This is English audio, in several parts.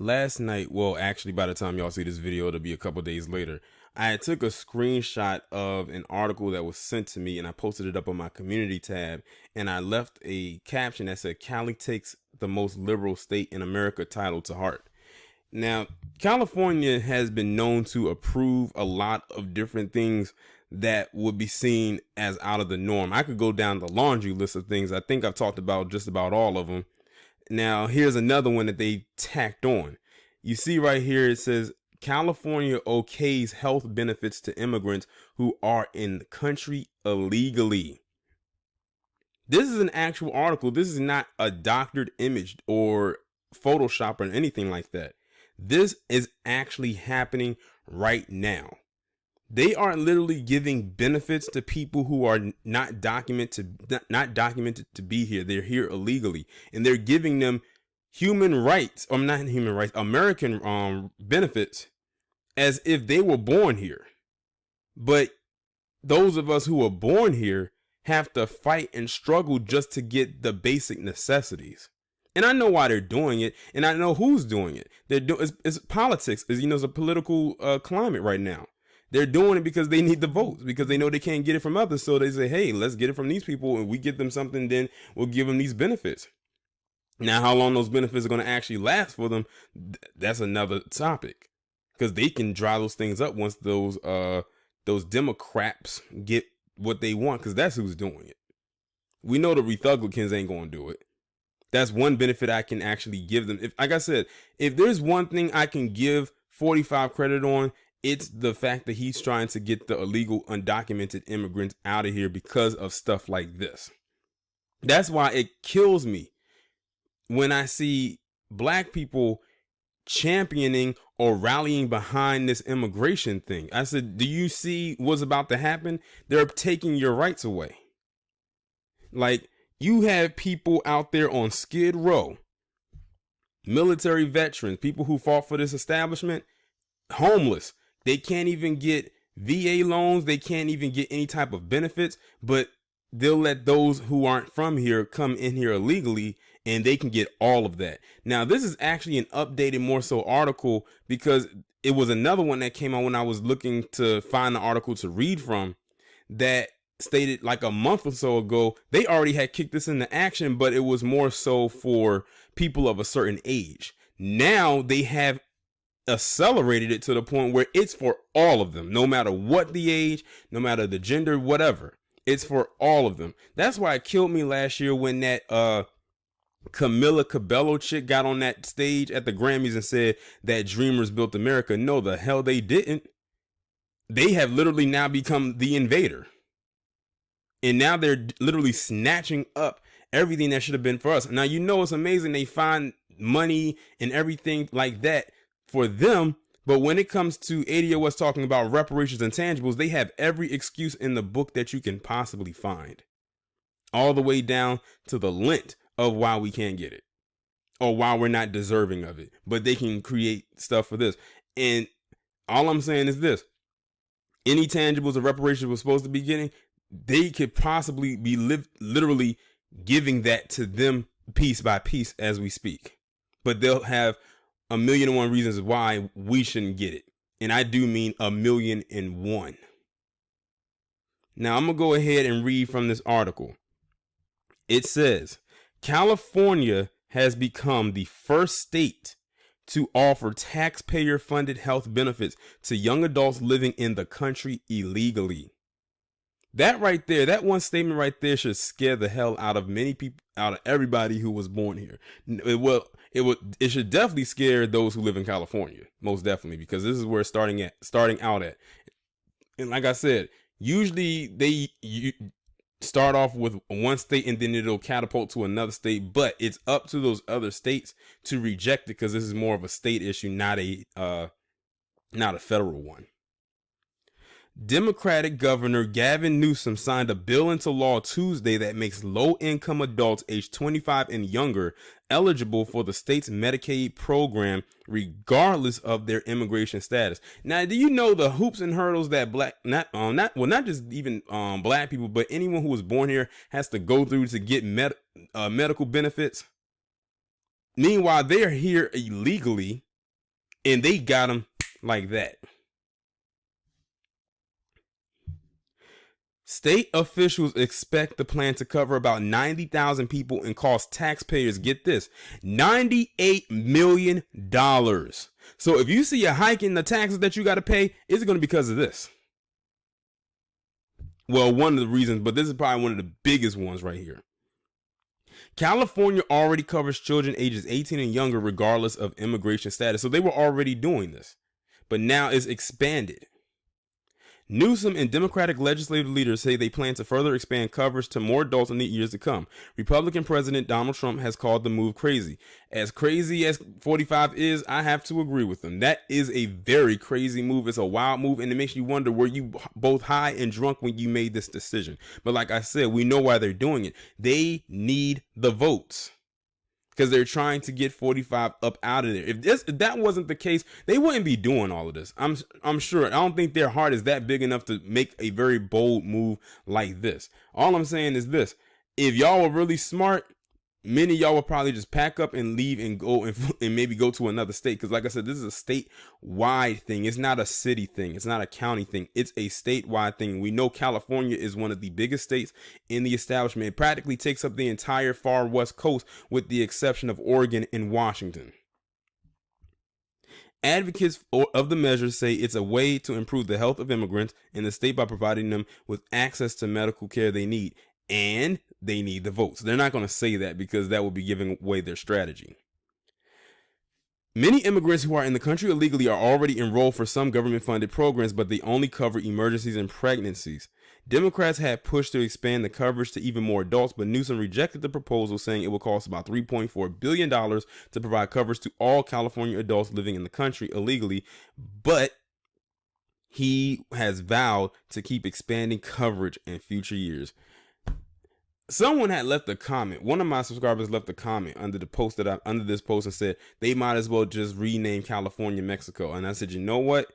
Last night, well, actually, by the time y'all see this video, it'll be a couple days later. I took a screenshot of an article that was sent to me and I posted it up on my community tab. And I left a caption that said, Cali takes the most liberal state in America title to heart. Now, California has been known to approve a lot of different things that would be seen as out of the norm. I could go down the laundry list of things. I think I've talked about just about all of them. Now, here's another one that they tacked on. You see right here, it says California okays health benefits to immigrants who are in the country illegally. This is an actual article. This is not a doctored image or Photoshop or anything like that. This is actually happening right now. They are literally giving benefits to people who are not documented to be here. They're here illegally, and they're giving them human rights, or not human rights, American benefits, as if they were born here. But those of us who were born here have to fight and struggle just to get the basic necessities. And I know why they're doing it, and I know who's doing it. It's politics. It's a political climate right now. They're doing it because they need the votes, because they know they can't get it from others. So they say, hey, let's get it from these people, and we get them something, then we'll give them these benefits. Now, how long those benefits are going to actually last for them, that's another topic, because they can dry those things up once those Democrats get what they want, because that's who's doing it. We know the Republicans ain't going to do it. That's one benefit I can actually give them. Like I said, if there's one thing I can give 45 credit on, it's the fact that he's trying to get the illegal, undocumented immigrants out of here because of stuff like this. That's why it kills me when I see black people championing or rallying behind this immigration thing. I said, do you see what's about to happen? They're taking your rights away. Like, you have people out there on Skid Row, military veterans, people who fought for this establishment, homeless. They can't even get VA loans. They can't even get any type of benefits, but they'll let those who aren't from here come in here illegally, and they can get all of that. Now, this is actually an updated more so article, because it was another one that came out when I was looking to find the article to read from that stated like a month or so ago, they already had kicked this into action, but it was more so for people of a certain age. Now they have accelerated it to the point where it's for all of them, no matter what the age, no matter the gender, whatever. It's for all of them. That's why it killed me last year when that Camila Cabello chick got on that stage at the Grammys and said that Dreamers built America. No, the hell they didn't. They have literally now become the invader. And now they're literally snatching up everything that should have been for us. Now, it's amazing they find money and everything like that for them, but when it comes to ADOS talking about reparations and tangibles, they have every excuse in the book that you can possibly find, all the way down to the lint of why we can't get it or why we're not deserving of it. But they can create stuff for this. And all I'm saying is this: any tangibles or reparations we're supposed to be getting, they could possibly be literally giving that to them piece by piece as we speak. But they'll have 1,000,001 reasons why we shouldn't get it. And I do mean 1,000,001. Now, I'm going to go ahead and read from this article. It says, California has become the first state to offer taxpayer-funded health benefits to young adults living in the country illegally. That right there, that one statement right there should scare the hell out of many people, out of everybody who was born here. It should definitely scare those who live in California, most definitely, because this is where it's starting out at. And like I said, usually you start off with one state and then it'll catapult to another state, but it's up to those other states to reject it, because this is more of a state issue, not a federal one. Democratic Governor Gavin Newsom signed a bill into law Tuesday that makes low-income adults aged 25 and younger eligible for the state's Medicaid program, regardless of their immigration status. Now, do you know the hoops and hurdles that not just even black people, but anyone who was born here has to go through to get medical benefits? Meanwhile, they're here illegally. And they got them like that. State officials expect the plan to cover about 90,000 people and cost taxpayers, get this, $98 million. So if you see a hike in the taxes that you got to pay, it's going to be because of this. Well, one of the reasons, but this is probably one of the biggest ones right here. California already covers children ages 18 and younger regardless of immigration status. So they were already doing this, but now it's expanded. Newsom and Democratic legislative leaders say they plan to further expand coverage to more adults in the years to come. Republican President Donald Trump has called the move crazy. As crazy as 45 is, I have to agree with him. That is a very crazy move. It's a wild move, and it makes you wonder, were you both high and drunk when you made this decision? But like I said, we know why they're doing it. They need the votes, because they're trying to get 45 up out of there. If that wasn't the case, they wouldn't be doing all of this. I'm sure. I don't think their heart is that big enough to make a very bold move like this. All I'm saying is this: if y'all were really smart, many of y'all will probably just pack up and leave and go and maybe go to another state. Because like I said, this is a statewide thing. It's not a city thing. It's not a county thing. It's a statewide thing. We know California is one of the biggest states in the establishment. It practically takes up the entire far west coast with the exception of Oregon and Washington. Advocates of the measure say it's a way to improve the health of immigrants in the state by providing them with access to medical care they need. And they need the votes. They're not going to say that because that would be giving away their strategy. Many immigrants who are in the country illegally are already enrolled for some government-funded programs, but they only cover emergencies and pregnancies. Democrats had pushed to expand the coverage to even more adults, but Newsom rejected the proposal, saying it will cost about $3.4 billion to provide coverage to all California adults living in the country illegally, but he has vowed to keep expanding coverage in future years. Someone had left a comment. One of my subscribers left a comment under the post that under this post and said they might as well just rename California Mexico. And I said, you know what?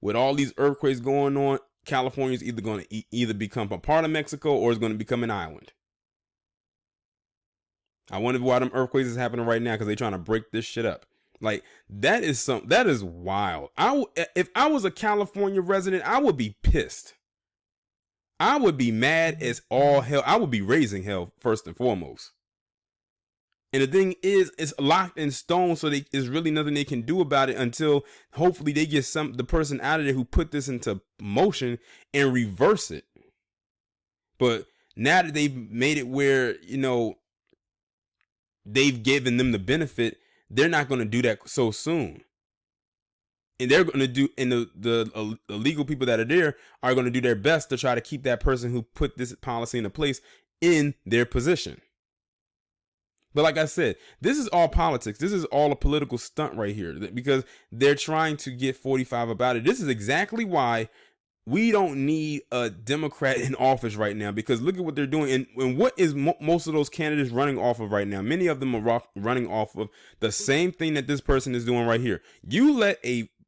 With all these earthquakes going on, California is either going to either become a part of Mexico or it's going to become an island. I wonder why them earthquakes is happening right now, because they're trying to break this shit up. Like, that is wild. If I was a California resident, I would be pissed. I would be mad as all hell. I would be raising hell first and foremost. And the thing is, it's locked in stone, so there's really nothing they can do about it until hopefully they get the person out of there who put this into motion and reverse it. But now that they've made it where, they've given them the benefit, they're not going to do that so soon. And they're going to do, and the illegal people that are there are going to do their best to try to keep that person who put this policy into place in their position. But like I said, this is all politics. This is all a political stunt right here, because they're trying to get 45 about it. This is exactly why we don't need a Democrat in office right now, because look at what they're doing. And what is most of those candidates running off of right now? Many of them are running off of the same thing that this person is doing right here. You let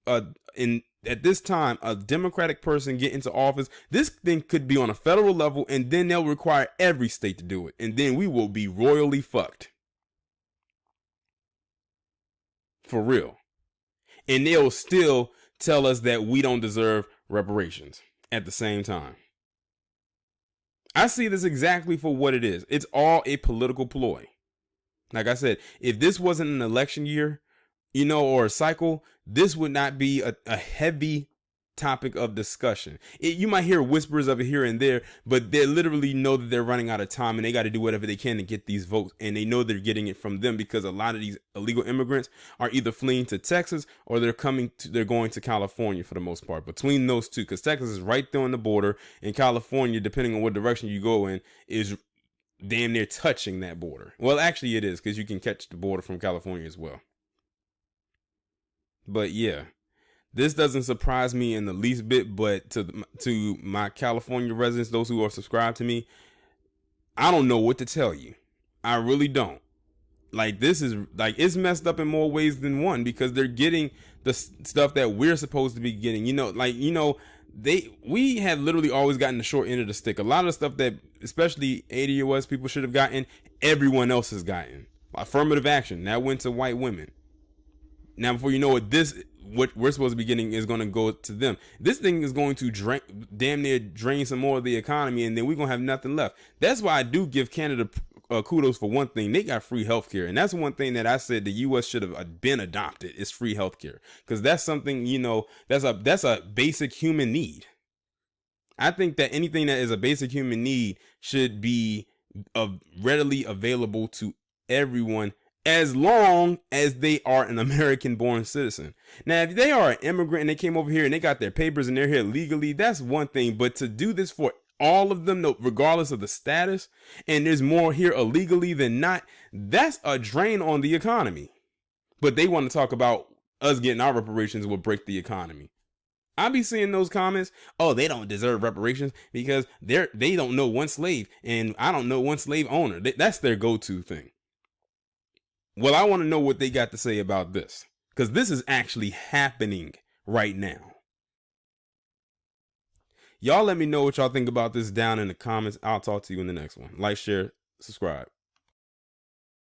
at this time, a Democratic person get into office, this thing could be on a federal level, and then they'll require every state to do it. And then we will be royally fucked. For real. And they'll still tell us that we don't deserve reparations at the same time. I see this exactly for what it is. It's all a political ploy. Like I said, if this wasn't an election year, or a cycle, this would not be a heavy topic of discussion. You might hear whispers of it here and there, but they literally know that they're running out of time and they got to do whatever they can to get these votes. And they know they're getting it from them, because a lot of these illegal immigrants are either fleeing to Texas or they're going to California for the most part. Between those two, because Texas is right there on the border, and California, depending on what direction you go in, is damn near touching that border. Well, actually it is, because you can catch the border from California as well. But yeah, this doesn't surprise me in the least bit. But to my California residents, those who are subscribed to me, I don't know what to tell you. I really don't. Like, this is it's messed up in more ways than one, because they're getting the stuff that we're supposed to be getting. We have literally always gotten the short end of the stick. A lot of stuff that especially ADOS people should have gotten, everyone else has gotten. Affirmative action, that went to white women. Now, before you know it, what we're supposed to be getting is going to go to them. This thing is going to damn near drain some more of the economy, and then we're going to have nothing left. That's why I do give Canada kudos for one thing. They got free healthcare, and that's one thing that I said the U.S. should have been adopted is free healthcare, because that's something, you know, that's a basic human need. I think that anything that is a basic human need should be readily available to everyone, as long as they are an American born citizen. Now, if they are an immigrant and they came over here and they got their papers and they're here legally, that's one thing. But to do this for all of them, regardless of the status, and there's more here illegally than not, that's a drain on the economy. But they want to talk about us getting our reparations will break the economy. I be seeing those comments. Oh, they don't deserve reparations because they don't know one slave, and I don't know one slave owner. That's their go-to thing. Well, I want to know what they got to say about this, because this is actually happening right now. Y'all let me know what y'all think about this down in the comments. I'll talk to you in the next one. Like, share, subscribe.